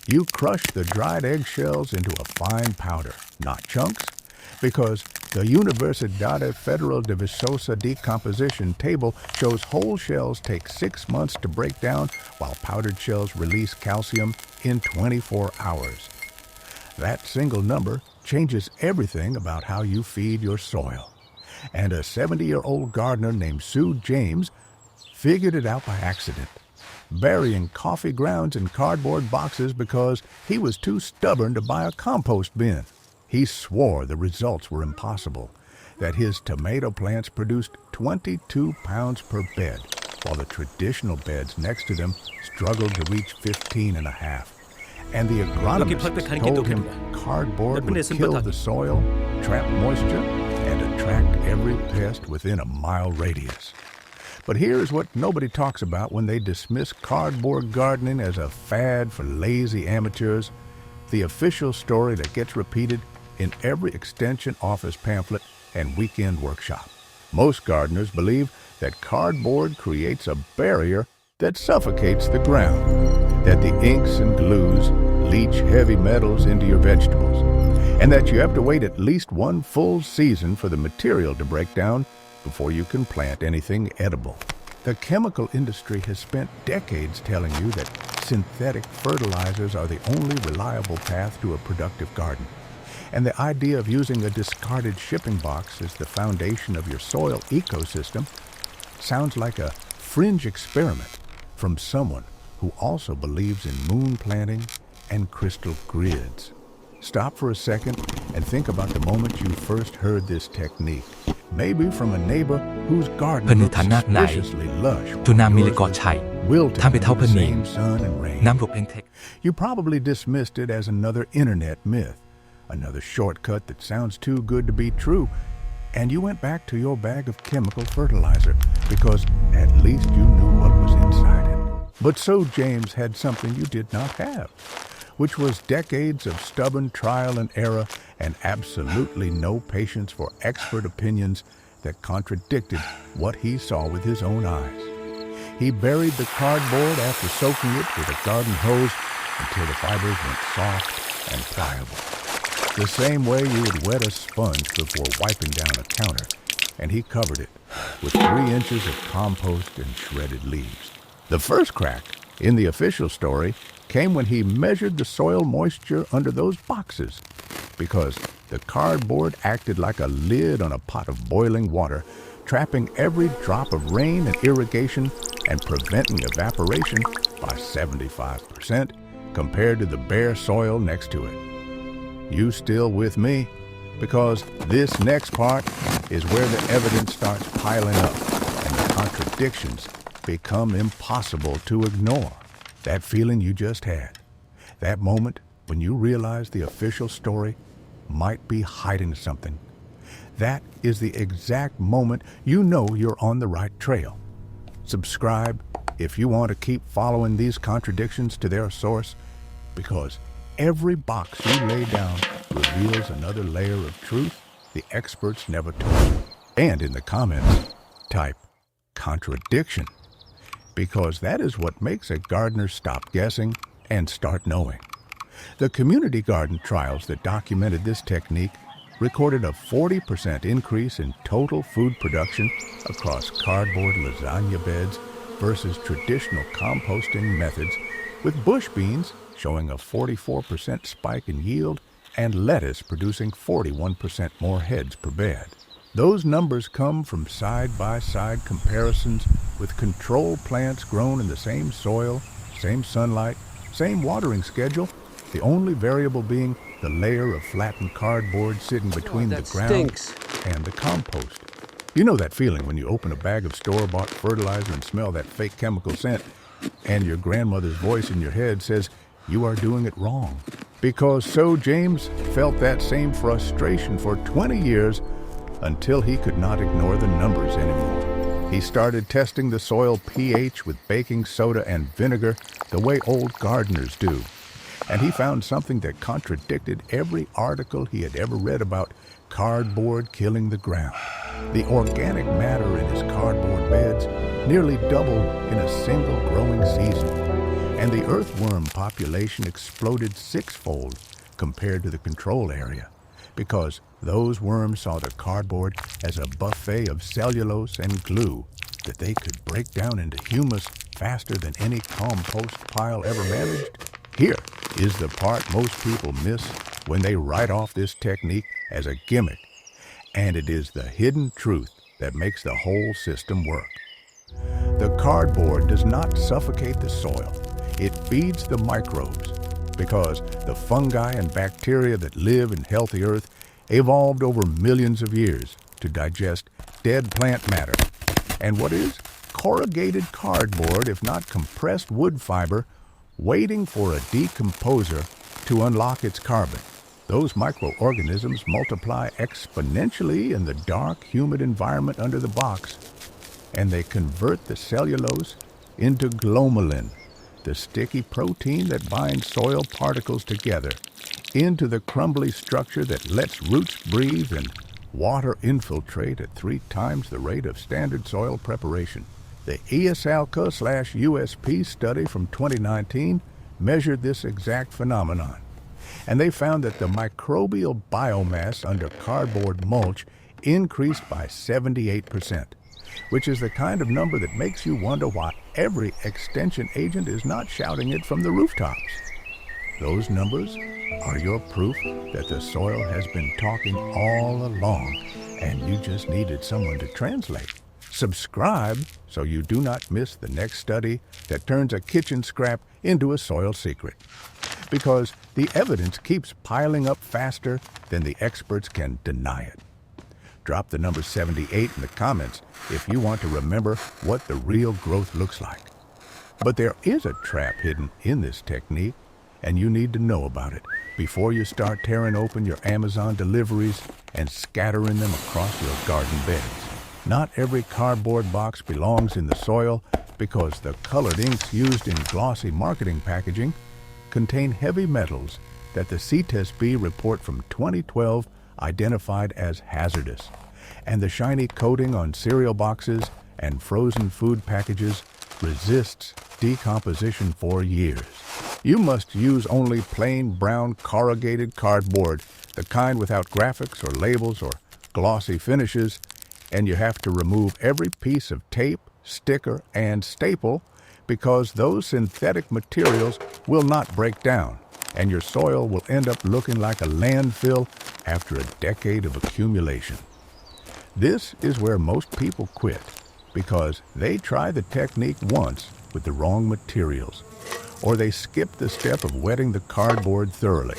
You crush the dried eggshells into a fine powder, not chunks, because the Universidade Federal de Viçosa decomposition table shows whole shells take 6 months to break down, while powdered shells release calcium in 24 hours. That single number changes everything about how you feed your soil. And a 70-year-old gardener named Seu James figured it out by accident, burying coffee grounds in cardboard boxes because he was too stubborn to buy a compost bin. He swore the results were impossible, that his tomato plants produced 22 pounds per bed, while the traditional beds next to them struggled to reach 15 and a half. And the agronomists told him cardboard would kill the soil, trap moisture, and attract every pest within a mile radius. But here's what nobody talks about when they dismiss cardboard gardening as a fad for lazy amateurs, the official story that gets repeated in every extension office pamphlet and weekend workshop. Most gardeners believe that cardboard creates a barrier that suffocates the ground, that the inks and glues leach heavy metals into your vegetables, and that you have to wait at least one full season for the material to break down before you can plant anything edible. The chemical industry has spent decades telling you that synthetic fertilizers are the only reliable path to a productive garden. And the idea of using a discarded shipping box as the foundation of your soil ecosystem sounds like a fringe experiment from someone who also believes in moon planting and crystal grids. Stop for a second and think about the moment you first heard this technique. Maybe from a neighbor whose garden ผนึก looks ฐานะไหน suspiciously lush ทุนนามิเล while กอ yours ชัย was wilted ทำไปเท่า in พ the นิง same sun and rain. น้ำถูกเพลงเทค You probably dismissed it as another internet myth, another shortcut that sounds too good to be true, and you went back to your bag of chemical fertilizer because at least you knew what was inside it. But Seu James had something you did not have, which was decades of stubborn trial and error and absolutely no patience for expert opinions that contradicted what he saw with his own eyes. He buried the cardboard after soaking it with a garden hose until the fibers went soft and pliable, the same way you would wet a sponge before wiping down a counter, and he covered it with 3 inches of compost and shredded leaves. The first crack, in the official story, came when he measured the soil moisture under those boxes, because the cardboard acted like a lid on a pot of boiling water, trapping every drop of rain and irrigation and preventing evaporation by 75% compared to the bare soil next to it. You still with me? Because this next part is where the evidence starts piling up and the contradictions become impossible to ignore. That feeling you just had, that moment when you realize the official story might be hiding something, that is the exact moment you know you're on the right trail. Subscribe if you want to keep following these contradictions to their source, because every box you lay down reveals another layer of truth the experts never told you. And in the comments, type contradiction, because that is what makes a gardener stop guessing and start knowing. The community garden trials that documented this technique recorded a 40% increase in total food production across cardboard lasagna beds versus traditional composting methods, with bush beans showing a 44% spike in yield and lettuce producing 41% more heads per bed. Those numbers come from side-by-side comparisons with control plants grown in the same soil, same sunlight, same watering schedule, the only variable being the layer of flattened cardboard sitting between the ground and the compost. You know that feeling when you open a bag of store-bought fertilizer and smell that fake chemical scent, and your grandmother's voice in your head says you are doing it wrong. Because Seu James felt that same frustration for 20 years until he could not ignore the numbers anymore. He started testing the soil pH with baking soda and vinegar the way old gardeners do. And he found something that contradicted every article he had ever read about cardboard killing the ground. The organic matter in his cardboard beds nearly doubled in a single growing season. and the earthworm population exploded sixfold compared to the control area, because those worms saw the cardboard as a buffet of cellulose and glue that they could break down into humus faster than any compost pile ever managed. Here is the part most people miss when they write off this technique as a gimmick, and it is the hidden truth that makes the whole system work. The cardboard does not suffocate the soil. It feeds the microbes, because the fungi and bacteria that live in healthy earth evolved over millions of years to digest dead plant matter. And what is corrugated cardboard, if not compressed wood fiber, waiting for a decomposer to unlock its carbon? Those microorganisms multiply exponentially in the dark, humid environment under the box, and they convert the cellulose into glomalin, the sticky protein that binds soil particles together, into the crumbly structure that lets roots breathe and water infiltrate at 3 times the rate of standard soil preparation. The ESALCA/USP study from 2019 measured this exact phenomenon, and they found that the microbial biomass under cardboard mulch increased by 78%, which is the kind of number that makes you wonder why every extension agent is not shouting it from the rooftops. Those numbers are your proof that the soil has been talking all along, and you just needed someone to translate. Subscribe so you do not miss the next study that turns a kitchen scrap into a soil secret. Because the evidence keeps piling up faster than the experts can deny it. Drop the number 78 in the comments if you want to remember what the real growth looks like. But there is a trap hidden in this technique, and you need to know about it before you start tearing open your Amazon deliveries and scattering them across your garden beds. Not every cardboard box belongs in the soil, because the colored inks used in glossy marketing packaging contain heavy metals that the CTESB report from 2012 identified as hazardous, and the shiny coating on cereal boxes and frozen food packages resists decomposition for years. You must use only plain brown corrugated cardboard, the kind without graphics or labels or glossy finishes, and you have to remove every piece of tape, sticker, and staple, because those synthetic materials will not break down, and your soil will end up looking like a landfill after a decade of accumulation. This is where most people quit, because they try the technique once with the wrong materials, or they skip the step of wetting the cardboard thoroughly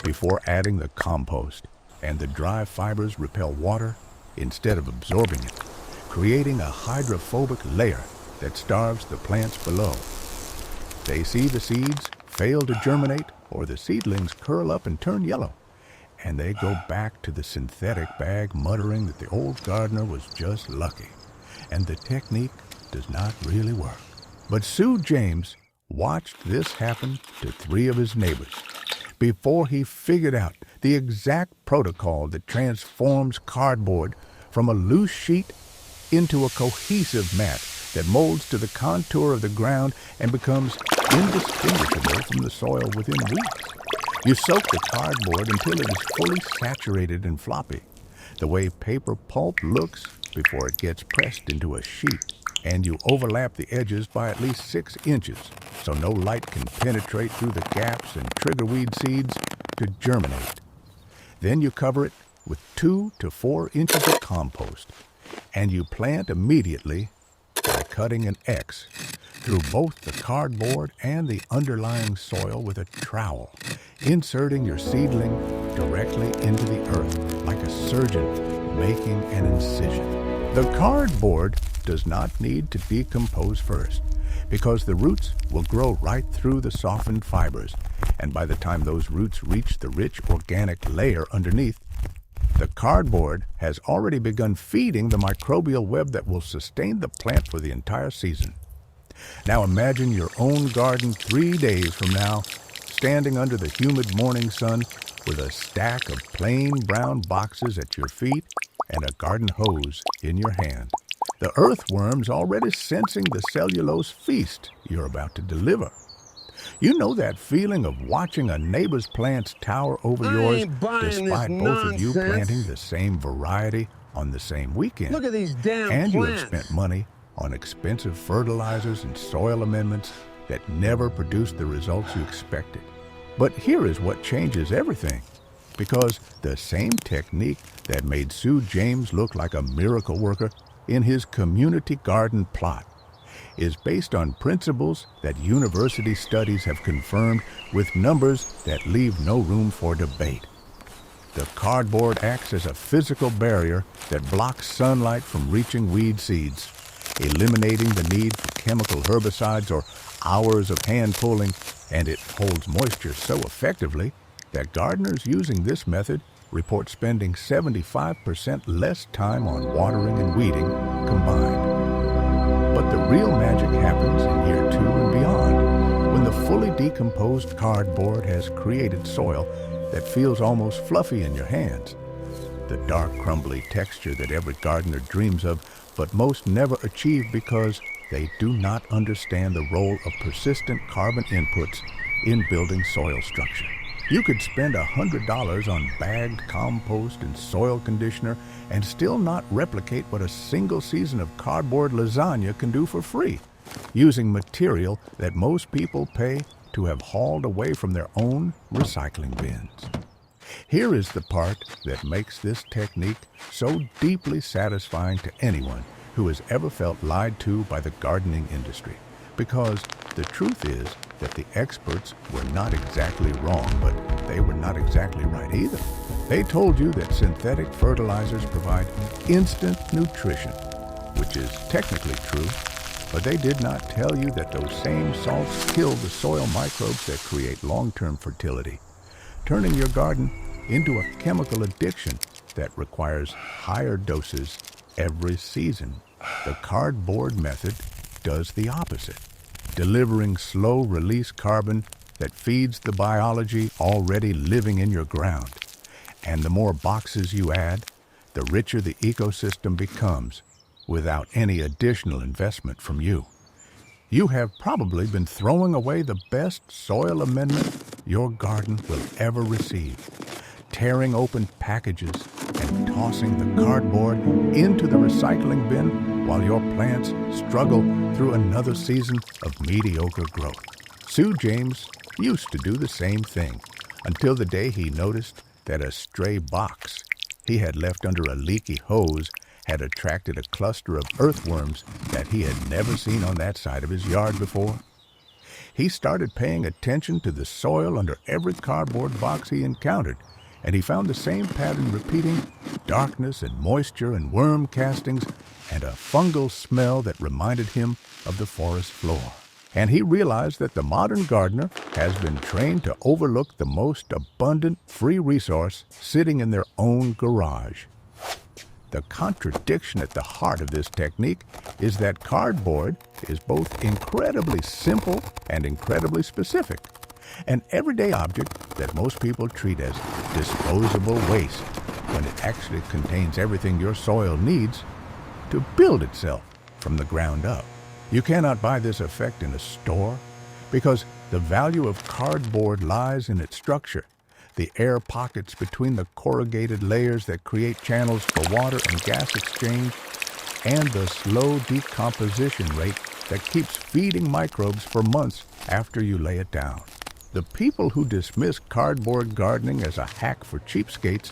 before adding the compost, and the dry fibers repel water instead of absorbing it, creating a hydrophobic layer that starves the plants below. They see the seeds fail to germinate, or the seedlings curl up and turn yellow, and they go back to the synthetic bag muttering that the old gardener was just lucky, and the technique does not really work. But Seu James watched this happen to 3 of his neighbors before he figured out the exact protocol that transforms cardboard from a loose sheet into a cohesive mat that molds to the contour of the ground and becomes indistinguishable from the soil within weeks. You soak the cardboard until it is fully saturated and floppy, the way paper pulp looks before it gets pressed into a sheet, and you overlap the edges by at least 6 inches so no light can penetrate through the gaps and trigger weed seeds to germinate. Then you cover it with 2 to 4 inches of compost, and you plant immediately by cutting an X through both the cardboard and the underlying soil with a trowel, inserting your seedling directly into the earth like a surgeon making an incision. The cardboard does not need to decompose first, because the roots will grow right through the softened fibers, and by the time those roots reach the rich organic layer underneath, the cardboard has already begun feeding the microbial web that will sustain the plant for the entire season. Now imagine your own garden 3 days from now, standing under the humid morning sun with a stack of plain brown boxes at your feet and a garden hose in your hand. The earthworms already sensing the cellulose feast you're about to deliver. You know that feeling of watching a neighbor's plants tower over I yours ain't buying despite this both of you nonsense. planting the same variety on the same weekend? Look at these damn And you have plants. spent money on expensive fertilizers and soil amendments that never produced the results you expected. But here is what changes everything. Because the same technique that made Seu James look like a miracle worker in his community garden plot is based on principles that university studies have confirmed with numbers that leave no room for debate. The cardboard acts as a physical barrier that blocks sunlight from reaching weed seeds, eliminating the need for chemical herbicides or hours of hand pulling, and it holds moisture so effectively that gardeners using this method report spending 75% less time on watering and weeding combined. But the real magic happens in year 2 and beyond, when the fully decomposed cardboard has created soil that feels almost fluffy in your hands. The dark, crumbly texture that every gardener dreams of, but most never achieve because they do not understand the role of persistent carbon inputs in building soil structure. You could spend $100 on bagged compost and soil conditioner and still not replicate what a single season of cardboard lasagna can do for free, using material that most people pay to have hauled away from their own recycling bins. Here is the part that makes this technique so deeply satisfying to anyone who has ever felt lied to by the gardening industry. Because the truth is that the experts were not exactly wrong, but they were not exactly right either. They told you that synthetic fertilizers provide instant nutrition, which is technically true, but they did not tell you that those same salts kill the soil microbes that create long-term fertility, turning your garden into a chemical addiction that requires higher doses every season. The cardboard method does the opposite, delivering slow-release carbon that feeds the biology already living in your ground. And the more boxes you add, the richer the ecosystem becomes without any additional investment from you. You have probably been throwing away the best soil amendment your garden will ever receive, tearing open packages and tossing the cardboard into the recycling bin while your plants struggle through another season of mediocre growth. Seu James used to do the same thing until the day he noticed that a stray box he had left under a leaky hose had attracted a cluster of earthworms that he had never seen on that side of his yard before. He started paying attention to the soil under every cardboard box he encountered, and he found the same pattern repeating: darkness and moisture and worm castings and a fungal smell that reminded him of the forest floor. And he realized that the modern gardener has been trained to overlook the most abundant free resource sitting in their own garage. The contradiction at the heart of this technique is that cardboard is both incredibly simple and incredibly specific, an everyday object that most people treat as disposable waste when it actually contains everything your soil needs to build itself from the ground up. You cannot buy this effect in a store because the value of cardboard lies in its structure, the air pockets between the corrugated layers that create channels for water and gas exchange, and the slow decomposition rate that keeps feeding microbes for months after you lay it down. The people who dismiss cardboard gardening as a hack for cheapskates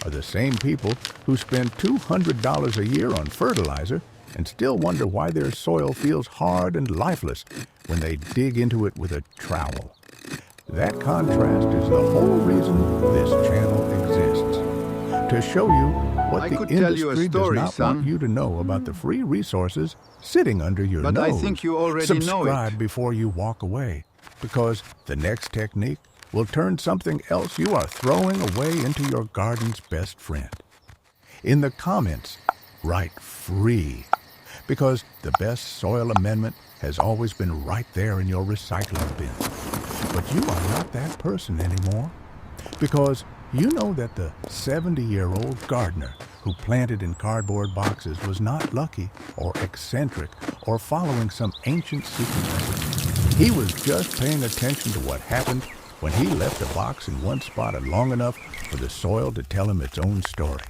are the same people who spend $200 a year on fertilizer and still wonder why their soil feels hard and lifeless when they dig into it with a trowel. That contrast is the whole reason this channel exists. To show you what the industry does not want you to know about the free resources sitting under your nose. But I think you already know it. Subscribe before you walk away, because the next technique will turn something else you are throwing away into your garden's best friend. In the comments, write free, because the best soil amendment has always been right there in your recycling bin. But you are not that person anymore, because You know that the 70-year-old gardener who planted in cardboard boxes was not lucky or eccentric or following some ancient secret method. He was just paying attention to what happened when he left a box in one spot long enough for the soil to tell him its own story.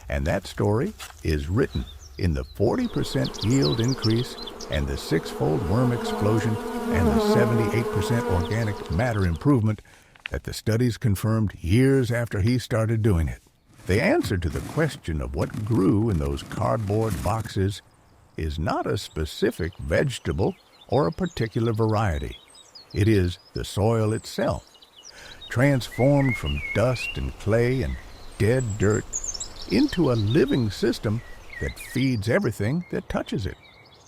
And that story is written in the 40% yield increase and the 6-fold worm explosion and the 78% organic matter improvement that the studies confirmed years after he started doing it. The answer to the question of what grew in those cardboard boxes is not a specific vegetable or a particular variety. It is the soil itself, transformed from dust and clay and dead dirt into a living system that feeds everything that touches it.